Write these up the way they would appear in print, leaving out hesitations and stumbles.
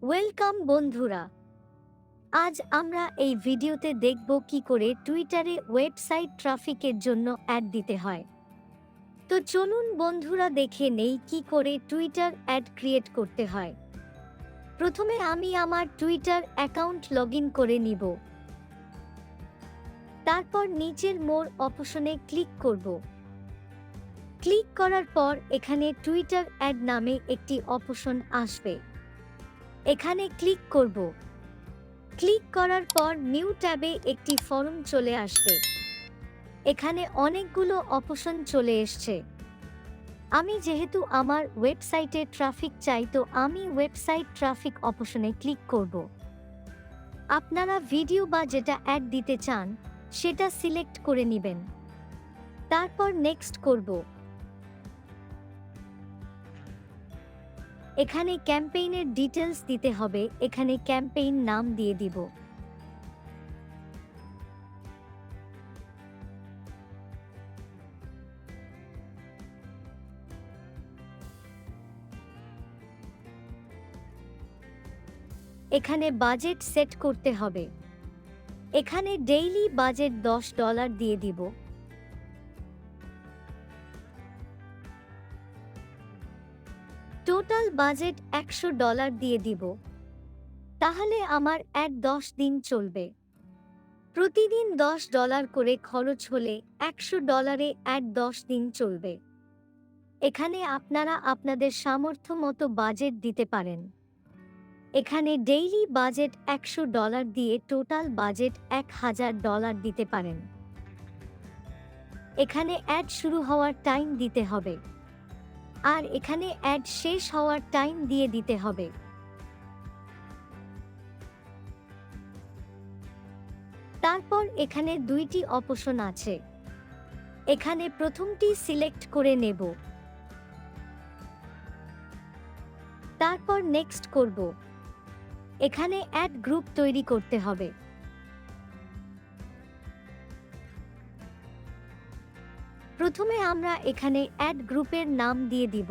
Welcome বন্ধুরা। আজ আমরা এই ভিডিওতে দেখব কি করে টুইটারে ওয়েবসাইট ট্রাফিকের জন্য অ্যাড দিতে হয়। তো চলুন বন্ধুরা দেখে নেই কি করে টুইটার অ্যাড ক্রিয়েট করতে হয়। প্রথমে আমি আমার টুইটার অ্যাকাউন্ট লগইন করে নিব। তারপর নিচের মোর অপশনে ক্লিক করব। ক্লিক করার পর এখানে টুইটার অ্যাড নামে একটি অপশন আসবে, এখানে ক্লিক করব। ক্লিক করার পর নিউ ট্যাবে একটি ফর্ম চলে আসবে। এখানে অনেকগুলো অপশন চলে এসছে। আমি যেহেতু আমার ওয়েবসাইটে ট্রাফিক চাই, তো আমি ওয়েবসাইট ট্রাফিক অপশনে ক্লিক করব। আপনারা ভিডিও বা যেটা অ্যাড দিতে চান সেটা সিলেক্ট করে নেবেন। তারপর নেক্সট করব। এখানে ক্যাম্পেইনের ডিটেলস দিতে হবে, এখানে ক্যাম্পেইন নাম দিয়ে দিব। এখানে বাজেট সেট করতে হবে। এখানে ডেইলি বাজেট $10 দিয়ে দিব। টোটাল বাজেট $100 দিয়ে দিব। তাহলে আমার অ্যাড 10 দিন চলবে। প্রতিদিন $10 করে খরচ হলে $100 অ্যাড 10 দিন চলবে। এখানে আপনারা আপনাদের সামর্থ্য মতো বাজেট দিতে পারেন। এখানে ডেইলি বাজেট $100 দিয়ে টোটাল বাজেট $1000 দিতে পারেন। এখানে অ্যাড শুরু হওয়ার টাইম দিতে হবে, আর এখানে অ্যাড শেষ হওয়ার টাইম দিয়ে দিতে হবে। তারপর এখানে দুইটি অপশন আছে, এখানে প্রথমটি সিলেক্ট করে নেব। তারপর নেক্সট করব। এখানে অ্যাড গ্রুপ তৈরি করতে হবে। প্রথমে আমরা এখানে অ্যাড গ্রুপের নাম দিয়ে দিব।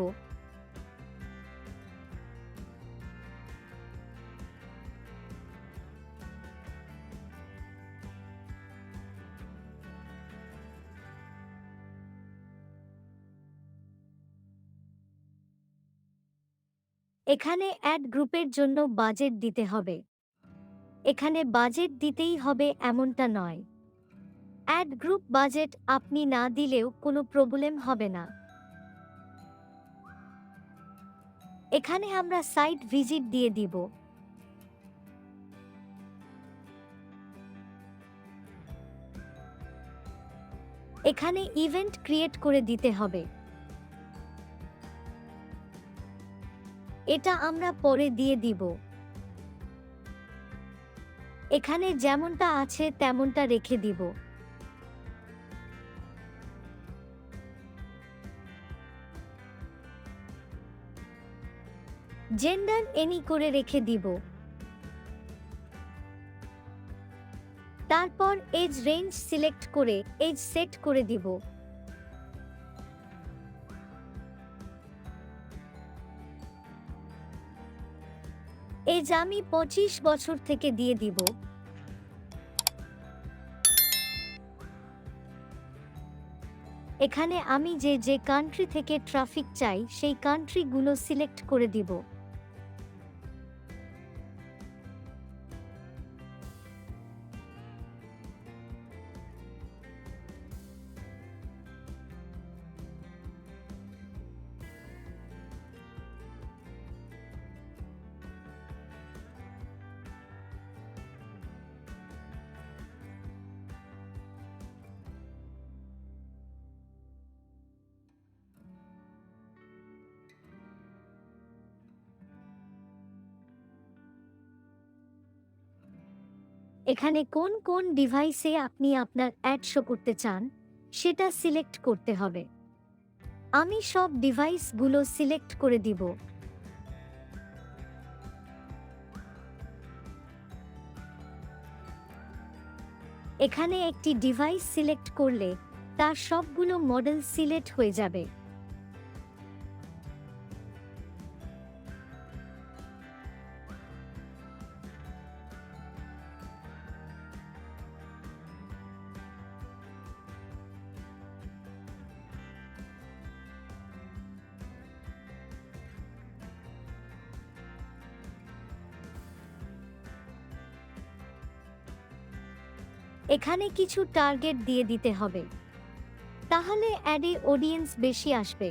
এখানে অ্যাড গ্রুপের জন্য বাজেট দিতে হবে। এখানে বাজেট দিতেই হবে এমনটা নয়। অ্যাড গ্রুপ বাজেট আপনি না দিলেও কোনো প্রবলেম হবে না। এখানে আমরা সাইট ভিজিট দিয়ে দিব। এখানে ইভেন্ট ক্রিয়েট করে দিতে হবে। এটা আমরা পরে দিয়ে দিব। এখানে যেমনটা আছে তেমনটা রেখে দিব। জেন্ডার এনি করে রেখে দিব। তারপর এজ রেঞ্জ সিলেক্ট করে এজ সেট করে দিব। এজ আমি 25 বছর থেকে দিয়ে দিব। এখানে আমি যে কান্ট্রি থেকে ট্রাফিক চাই সেই কান্ট্রিগুলো সিলেক্ট করে দিব। এখানে কোন কোন ডিভাইসে আপনি আপনার অ্যাড শো করতে চান সেটা সিলেক্ট করতে হবে। আমি সব ডিভাইসগুলো সিলেক্ট করে দিব। এখানে একটি ডিভাইস সিলেক্ট করলে তার সবগুলো মডেল সিলেক্ট হয়ে যাবে। এখানে কিছু টার্গেট দিয়ে দিতে হবে, তাহলে অ্যাডে অডিয়েন্স বেশি আসবে।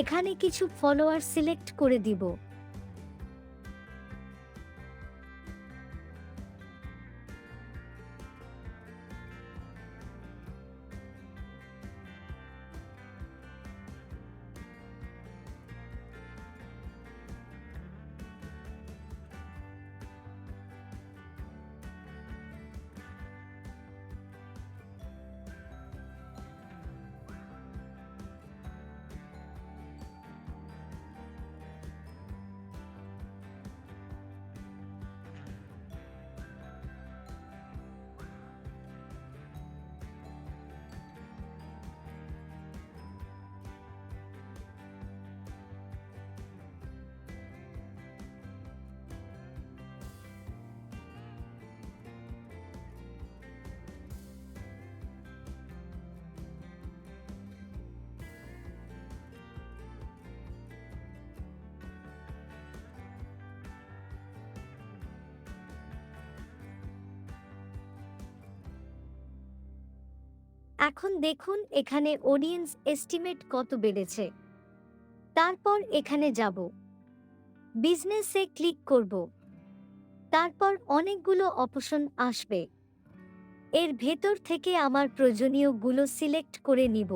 এখানে কিছু ফলোয়ার সিলেক্ট করে দিব। এখন দেখুন এখানে অডিয়েন্স এস্টিমেট কত বেড়েছে। তারপর এখানে যাব, বিজনেসে ক্লিক করব। তারপর অনেকগুলো অপশন আসবে, এর ভেতর থেকে আমার প্রয়োজনীয়গুলো সিলেক্ট করে নিব।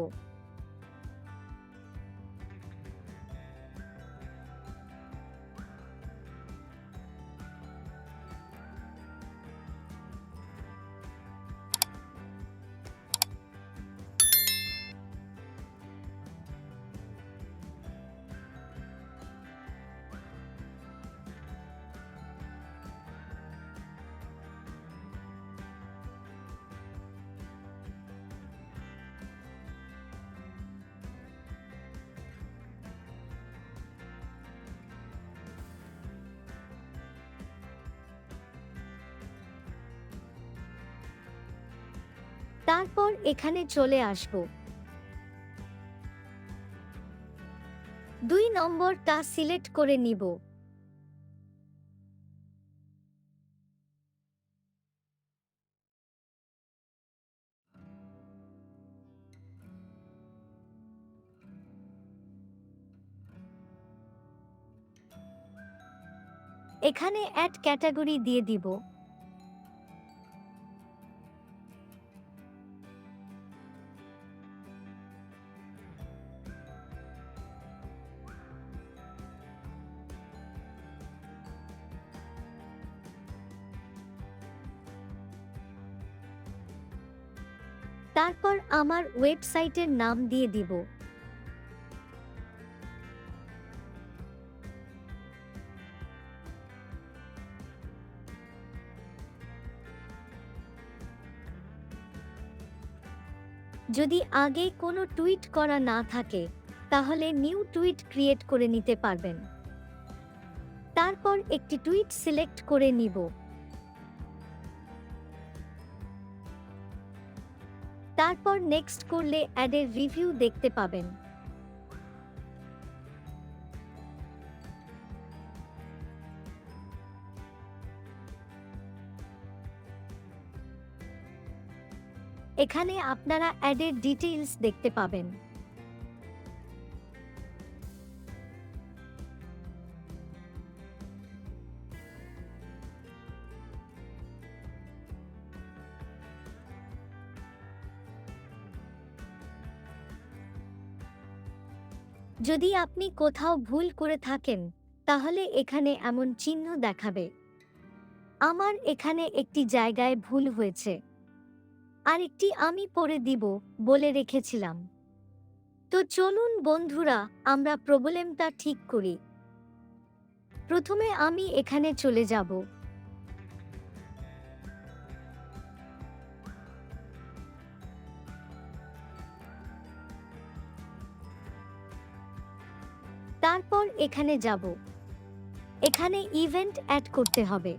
তারপর এখানে চলে আসব, 2 নম্বরটা সিলেক্ট করে নিব। এখানে অ্যাড ক্যাটাগরি দিয়ে দিব। তারপর আমার ওয়েবসাইটের নাম দিয়ে দিব। যদি আগে কোনো টুইট করা না থাকে, তাহলে নিউ টুইট ক্রিয়েট করে নিতে পারবেন। তারপর একটি টুইট সিলেক্ট করে নিব। তারপর নেক্সট করলে অ্যাডের রিভিউ দেখতে পাবেন। এখানে আপনারা অ্যাডের ডিটেইলস দেখতে পাবেন। যদি আপনি কোথাও ভুল করে থাকেন, তাহলে এখানে এমন চিহ্ন দেখাবে। আমার এখানে একটি জায়গায় ভুল হয়েছে, আর একটি আমি পরে দিব বলে রেখেছিলাম। তো চলুন বন্ধুরা, আমরা প্রবলেমটা ঠিক করি। প্রথমে আমি এখানে চলে যাব। তারপর এখানে যাব। এখানে ইভেন্ট অ্যাড করতে হবে।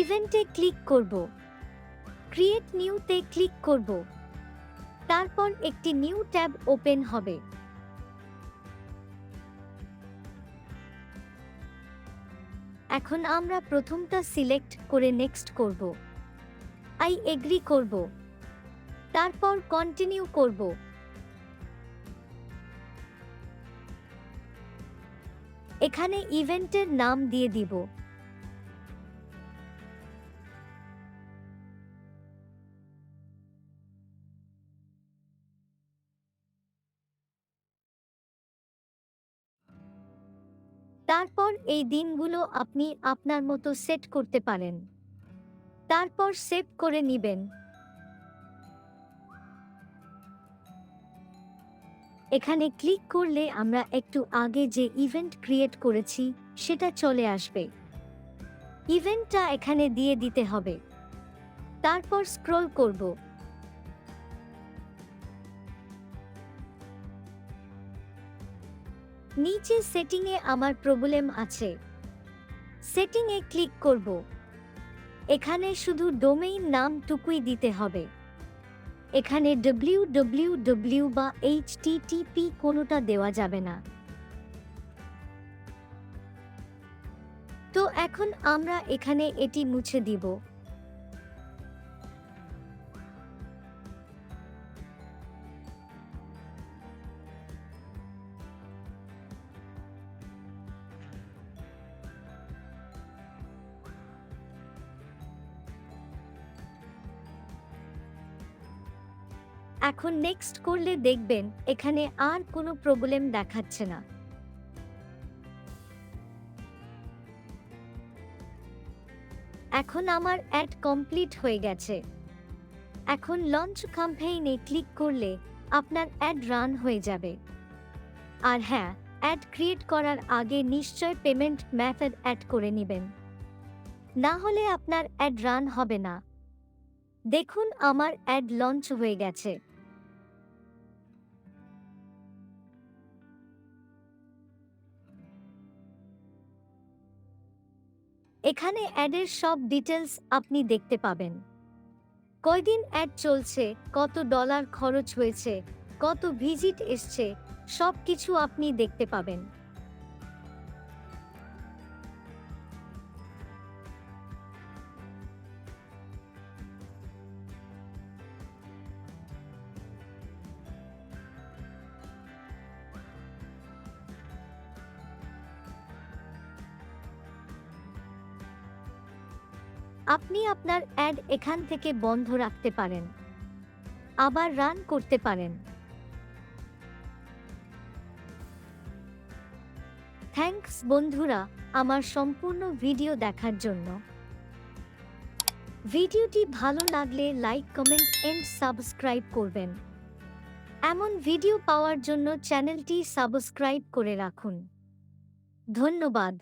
ইভেন্টে ক্লিক করব। ক্রিয়েট নিউতে ক্লিক করব। তারপর একটি নিউ ট্যাব ওপেন হবে। এখন আমরা প্রথমটা সিলেক্ট করে নেক্সট করব। আই এগ্রি করব। তারপর কন্টিনিউ করব। এখানে ইভেন্টের নাম দিয়ে দিব। তারপর এই দিনগুলো আপনি আপনার মতো সেট করতে পারেন। তারপর সেভ করে নিবেন। এখানে ক্লিক করলে আমরা একটু আগে যে ইভেন্ট ক্রিয়েট করেছি সেটা চলে আসবে। ইভেন্টটা এখানে দিয়ে দিতে হবে। তারপর স্ক্রল করব। নিচে সেটিংয়ে আমার প্রবলেম আছে। সেটিংয়ে ক্লিক করব। এখানে শুধু ডোমেইন নামটুকুই দিতে হবে। এখানে www বা http কোনোটা দেওয়া যাবে না। তো এখন আমরা এখানে এটি মুছে দিব। এখন নেক্সট করলে দেখবেন এখানে আর কোনো প্রবলেম দেখাচ্ছে না। এখন আমার অ্যাড কমপ্লিট হয়ে গেছে। এখন লঞ্চ ক্যাম্পেইনে ক্লিক করলে আপনার অ্যাড রান হয়ে যাবে। আর হ্যাঁ, অ্যাড ক্রিয়েট করার আগে নিশ্চয় পেমেন্ট মেথড অ্যাড করে নেবেন, না হলে আপনার অ্যাড রান হবে না। দেখুন আমার অ্যাড লঞ্চ হয়ে গেছে। এখানে অ্যাডের সব ডিটেলস আপনি দেখতে পাবেন। কয়দিন অ্যাড চলছে, কত ডলার খরচ হয়েছে, কত ভিজিট এসছে, সব কিছু আপনি দেখতে পাবেন। আপনি আপনার অ্যাড এখান থেকে বন্ধ রাখতে পারেন, আবার রান করতে পারেন। থ্যাঙ্কস বন্ধুরা, আমার সম্পূর্ণ ভিডিও দেখার জন্য। ভিডিওটি ভালো লাগলে লাইক, কমেন্ট এন্ড সাবস্ক্রাইব করবেন। এমন ভিডিও পাওয়ার জন্য চ্যানেলটি সাবস্ক্রাইব করে রাখুন। ধন্যবাদ।